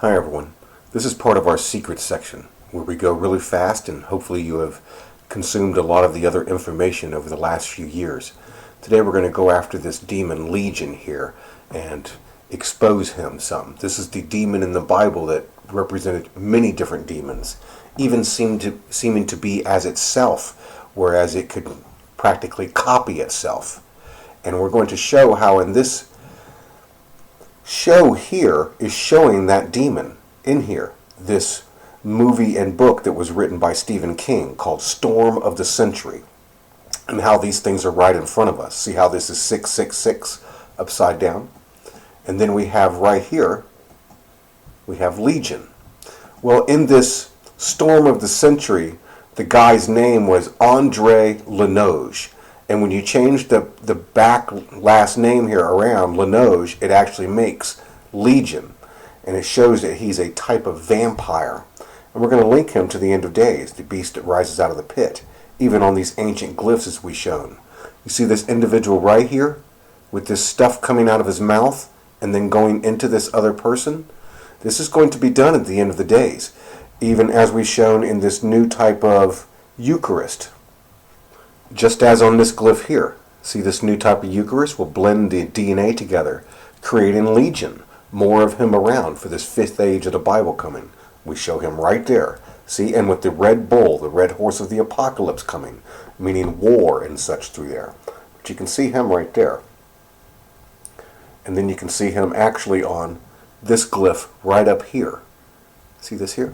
Hi everyone. This is part of our secret section where we go really fast and hopefully you have consumed a lot of the other information over the last few years. Today we're going to go after this demon Legion here and expose him some. This is the demon in the Bible that represented many different demons, even seeming to be as itself, whereas it could practically copy itself. And we're going to show how in this show here is showing that demon in here. This movie and book that was written by Stephen King called Storm of the Century, and how these things are right in front of us. See how this is 666 upside down? And then we have right here, we have Legion. Well, in this Storm of the Century, the guy's name was Andre Lenoge. And when you change the back last name here around, Lenoge, it actually makes Legion. And it shows that he's a type of vampire. And we're going to link him to the end of days, the beast that rises out of the pit, even on these ancient glyphs as we've shown. You see this individual right here, with this stuff coming out of his mouth, and then going into this other person? This is going to be done at the end of the days, even as we've shown in this new type of Eucharist. Just as on this glyph here. See, this new type of Eucharist will blend the DNA together, creating Legion, more of him around for this 5th age of the Bible coming. We show him right there. See, and with the red bull, the red horse of the apocalypse coming, meaning war and such through there. But you can see him right there. And then you can see him actually on this glyph right up here. See this here?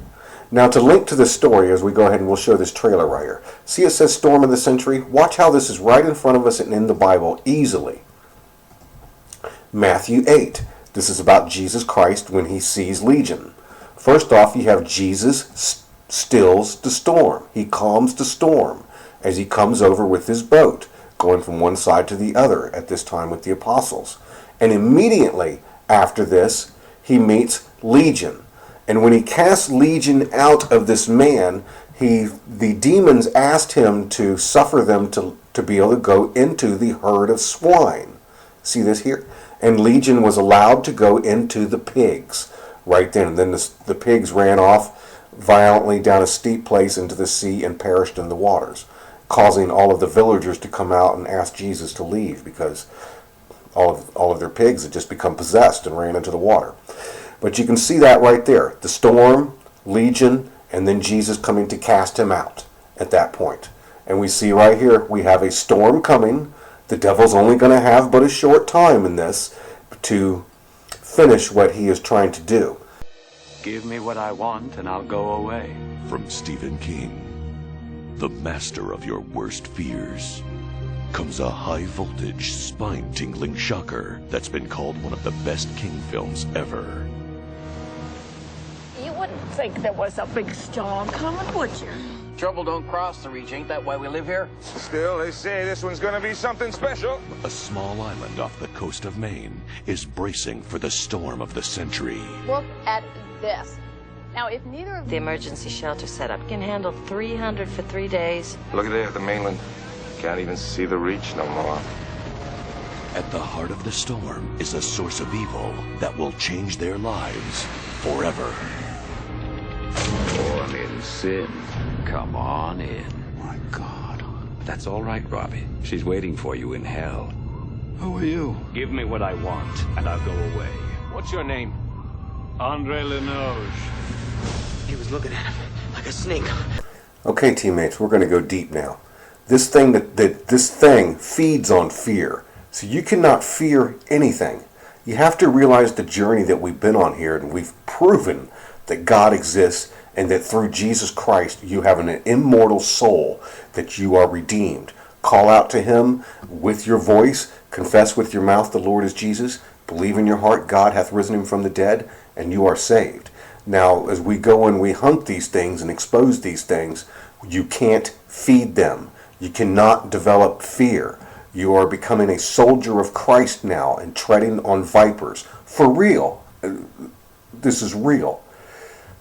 Now to link to this story, as we go ahead and we'll show this trailer right here. See it says Storm of the Century? Watch how this is right in front of us and in the Bible easily. Mathew 8. This is about Jesus Christ when he sees Legion. First off, you have Jesus stills the storm. He calms the storm as he comes over with his boat, going from one side to the other at this time with the apostles. And immediately after this, he meets Legion. And when he casts Legion out of this man, the demons asked him to suffer them to be able to go into the herd of swine. See this here? And Legion was allowed to go into the pigs right then. And then the pigs ran off violently down a steep place into the sea and perished in the waters, causing all of the villagers to come out and ask Jesus to leave because all of their pigs had just become possessed and ran into the water. But you can see that right there. The storm, Legion, and then Jesus coming to cast him out at that point. And we see right here, we have a storm coming. The devil's only going to have but a short time in this to finish what he is trying to do. Give me what I want and I'll go away. From Stephen King, the master of your worst fears, comes a high-voltage, spine-tingling shocker that's been called one of the best King films ever. You wouldn't think there was a big storm coming, would you? Trouble don't cross the reach, ain't that why we live here? Still, they say this one's gonna be something special. A small island off the coast of Maine is bracing for the storm of the century. Look at this. Now, if neither of The emergency shelter setup can handle 300 for 3 days. Look at there, the mainland. Can't even see the reach no more. At the heart of the storm is a source of evil that will change their lives forever. Born in sin. Come on in. My God. That's all right, Robbie. She's waiting for you in hell. Who are you? Give me what I want, and I'll go away. What's your name? Andre Lenoge. He was looking at him like a snake. Okay, teammates, we're going to go deep now. This thing feeds on fear. So you cannot fear anything. You have to realize the journey that we've been on here, and we've proven that God exists and that through Jesus Christ you have an immortal soul, that you are redeemed. Call out to him with your voice, confess with your mouth the Lord is Jesus, believe in your heart God hath risen him from the dead, and you are saved. Now, as we go and we hunt these things and expose these things, you can't feed them. You cannot develop fear. You are becoming a soldier of Christ now and treading on vipers. For real. This is real.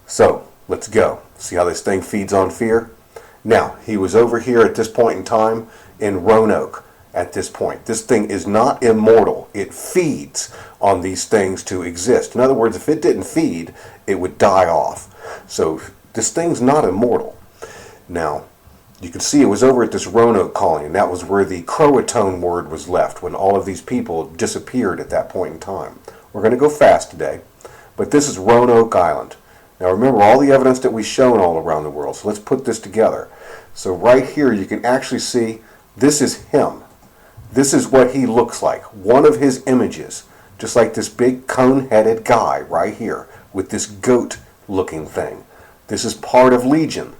So, let's go. See how this thing feeds on fear? Now, he was over here at this point in time in Roanoke at this point. This thing is not immortal. It feeds on these things to exist. In other words, if it didn't feed, it would die off. So this thing's not immortal. Now, you can see it was over at this Roanoke colony, and that was where the Croatoan word was left when all of these people disappeared at that point in time. We're going to go fast today, but this is Roanoke Island. Now remember all the evidence that we've shown all around the world, so let's put this together. So right here you can actually see this is him. This is what he looks like, one of his images, just like this big cone-headed guy right here with this goat-looking thing. This is part of Legion.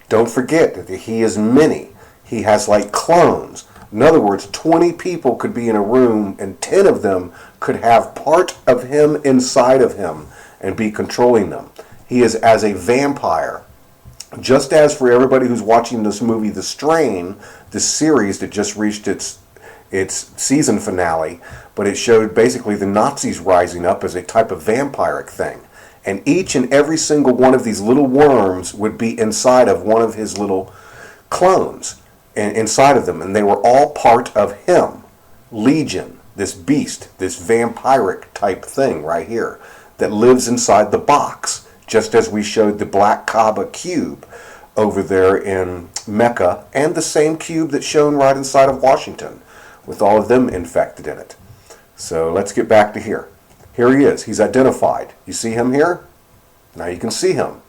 Don't forget that he is many. He has like clones. In other words, 20 people could be in a room and 10 of them could have part of him inside of him and be controlling them. He is as a vampire. Just as for everybody who's watching this movie, The Strain, this series that just reached its season finale, but it showed basically the Nazis rising up as a type of vampiric thing. And each and every single one of these little worms would be inside of one of his little clones, and inside of them, and they were all part of him. Legion, this beast, this vampiric type thing right here that lives inside the box, just as we showed the Black Kaaba cube over there in Mecca, and the same cube that's shown right inside of Washington, with all of them infected in it. So let's get back to here. Here he is. He's identified. You see him here? Now you can see him.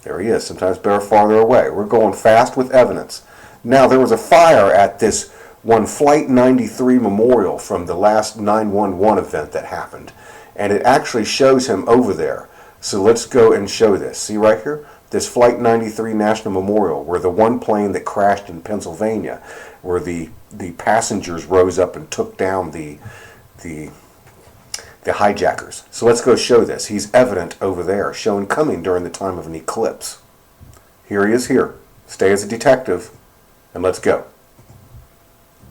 There he is. Sometimes better farther away. We're going fast with evidence. Now there was a fire at this one Flight 93 memorial from the last 911 event that happened. And it actually shows him over there. So let's go and show this. See right here? This Flight 93 National Memorial, where the one plane that crashed in Pennsylvania, where the passengers rose up and took down the hijackers. So let's go show this. He's evident over there, shown coming during the time of an eclipse. Here he is here. Stay as a detective, and let's go.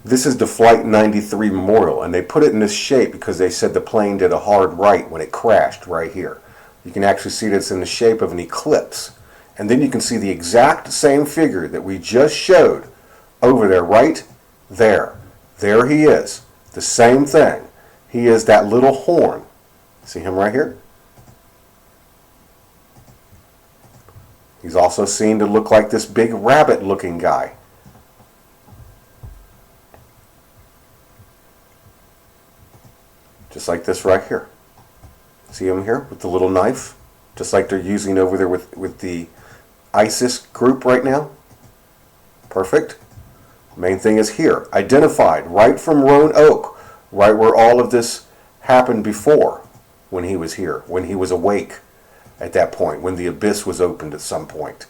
This is the Flight 93 Memorial, and they put it in this shape because they said the plane did a hard right when it crashed right here. You can actually see that it's in the shape of an eclipse. And then you can see the exact same figure that we just showed over there, right there. There he is. The same thing. He is that little horn. See him right here? He's also seen to look like this big rabbit-looking guy. Just like this right here. See him here with the little knife? Just like they're using over there with the ISIS group right now. Perfect. Main thing is here. Identified right from Roanoke. Right where all of this happened before, when he was here, when he was awake at that point, when the abyss was opened at some point.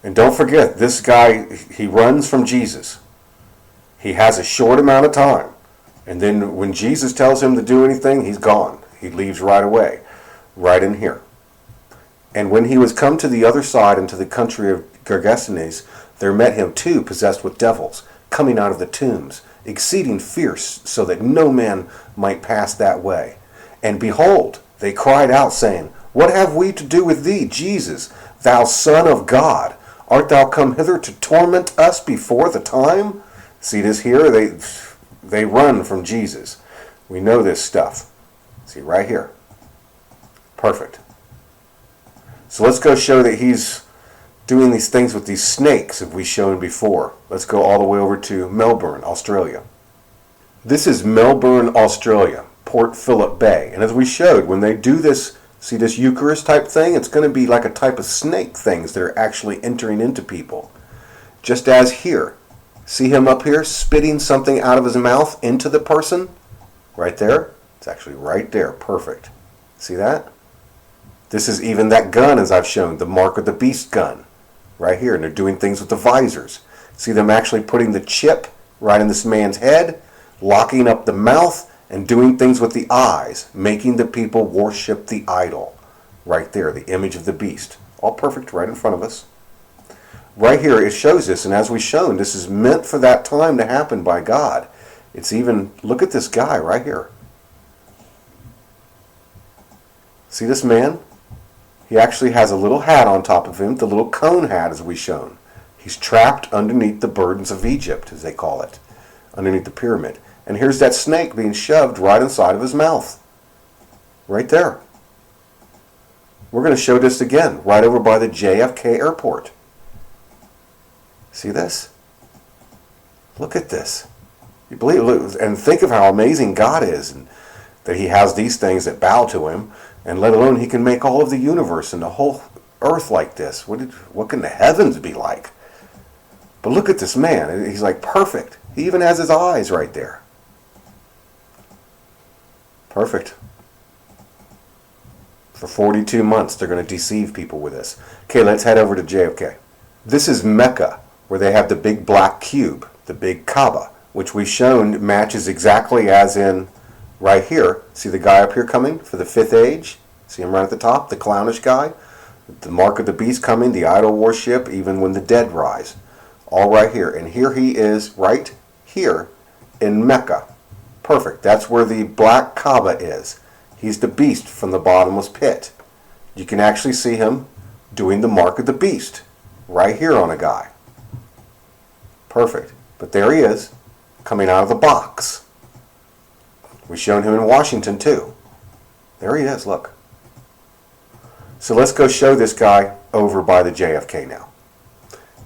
And don't forget, this guy, he runs from Jesus. He has a short amount of time. And then when Jesus tells him to do anything, he's gone. He leaves right away, right in here. And when he was come to the other side into the country of Gergesenes, there met him two possessed with devils, coming out of the tombs, exceeding fierce, so that no man might pass that way. And behold, they cried out, saying, What have we to do with thee, Jesus, thou Son of God? Art thou come hither to torment us before the time? See this here? They run from Jesus. We know this stuff. See right here. Perfect. So let's go show that he's doing these things with these snakes that we've shown before. Let's go all the way over to Melbourne, Australia. This is Melbourne, Australia, Port Phillip Bay. And as we showed, when they do this, see this Eucharist type thing, it's going to be like a type of snake things that are actually entering into people. Just as here. See him up here spitting something out of his mouth into the person? Right there. It's actually right there. Perfect. See that? This is even that gun, as I've shown, the Mark of the Beast gun. Right here. And they're doing things with the visors. See them actually putting the chip right in this man's head, locking up the mouth, and doing things with the eyes, making the people worship the idol. Right there, the image of the beast. All perfect right in front of us. Right here it shows this, and as we've shown, this is meant for that time to happen by God. It's even, look at this guy right here. See this man? He actually has a little hat on top of him, the little cone hat as we've shown. He's trapped underneath the burdens of Egypt, as they call it, underneath the pyramid. And here's that snake being shoved right inside of his mouth. Right there. We're going to show this again, right over by the JFK airport. See this? Look at this. You believe it? And think of how amazing God is, and that he has these things that bow to him, and let alone he can make all of the universe and the whole earth like this. What can the heavens be like? But look at this man. He's like perfect. He even has his eyes right there. Perfect. For 42 months, they're going to deceive people with this. Okay, let's head over to JFK. This is Mecca, where they have the big black cube, the big Kaaba, which we've shown matches exactly as in right here. See the guy up here coming for the fifth age? See him right at the top, the clownish guy? The mark of the beast coming, the idol worship, even when the dead rise. All right here. And here he is right here in Mecca. Perfect. That's where the black Kaaba is. He's the beast from the bottomless pit. You can actually see him doing the mark of the beast right here on a guy. Perfect. But there he is, coming out of the box. We've shown him in Washington too. There he is, look. So let's go show this guy over by the JFK now.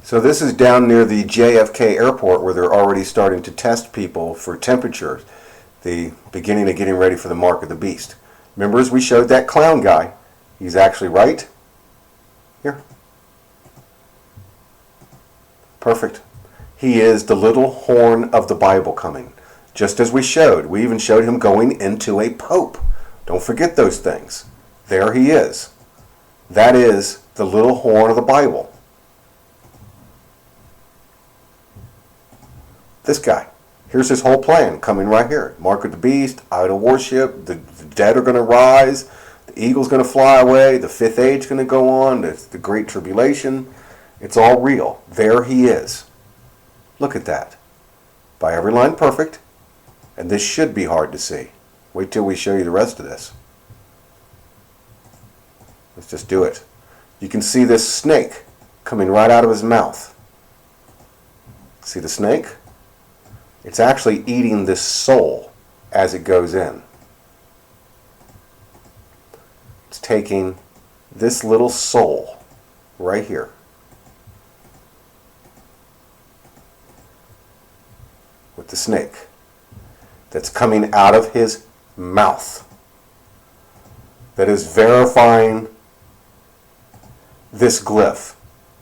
So this is down near the JFK airport where they're already starting to test people for temperature. The beginning of getting ready for the mark of the beast. Remember, as we showed that clown guy, he's actually right here. Perfect. He is the little horn of the Bible coming. Just as we showed. We even showed him going into a pope. Don't forget those things. There he is. That is the little horn of the Bible. This guy. Here's his whole plan coming right here. Mark of the beast, idol worship, the dead are going to rise, the eagle's going to fly away, the fifth age is going to go on, the great tribulation. It's all real. There he is. Look at that. By every line perfect. And this should be hard to see. Wait till we show you the rest of this. Let's just do it. You can see this snake coming right out of his mouth. See the snake? It's actually eating this soul as it goes in. It's taking this little soul right here. With the snake that's coming out of his mouth. That is verifying this glyph.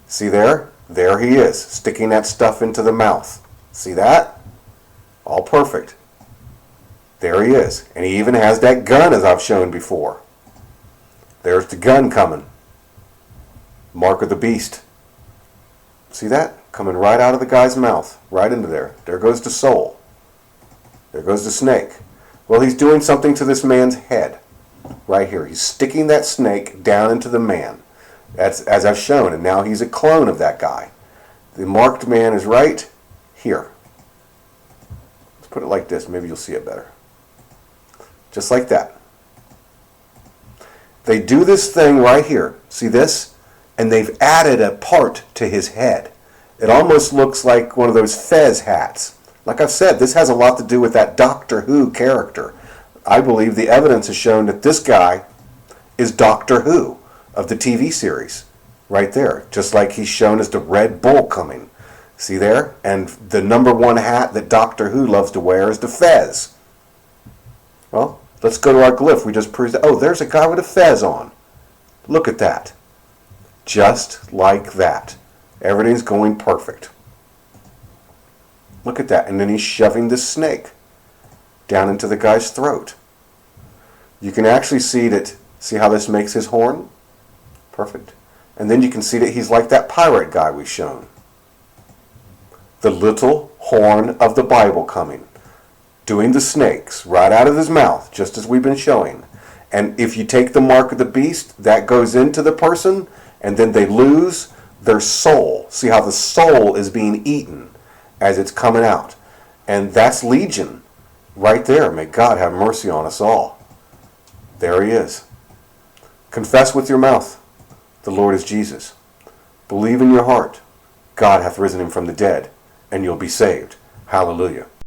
See there? There he is, sticking that stuff into the mouth. See that? All perfect. There he is. And he even has that gun as I've shown before. There's the gun coming. Mark of the beast. See that? Coming right out of the guy's mouth. Right into there. There goes the soul. There goes the snake. Well, he's doing something to this man's head. Right here. He's sticking that snake down into the man. That's as I've shown. And now he's a clone of that guy. The marked man is right here. Put it like this, maybe you'll see it better. Just like that. They do this thing right here. See this? And they've added a part to his head. It almost looks like one of those fez hats. Like I've said, this has a lot to do with that Doctor Who character. I believe the evidence has shown that this guy is Doctor Who of the TV series. Right there. Just like he's shown as the Red Bull coming. See there? And the number one hat that Doctor Who loves to wear is the fez. Well, let's go to our glyph. We just proved that. Oh, there's a guy with a fez on. Look at that. Just like that. Everything's going perfect. Look at that. And then he's shoving this snake down into the guy's throat. You can actually see that. See how this makes his horn? Perfect. And then you can see that he's like that pirate guy we've shown. The little horn of the Bible coming, doing the snakes right out of his mouth, just as we've been showing. And if you take the mark of the beast, that goes into the person, and then they lose their soul. See how the soul is being eaten as it's coming out. And that's Legion right there. May God have mercy on us all. There he is. Confess with your mouth the Lord is Jesus. Believe in your heart God hath risen him from the dead, and you'll be saved. Hallelujah.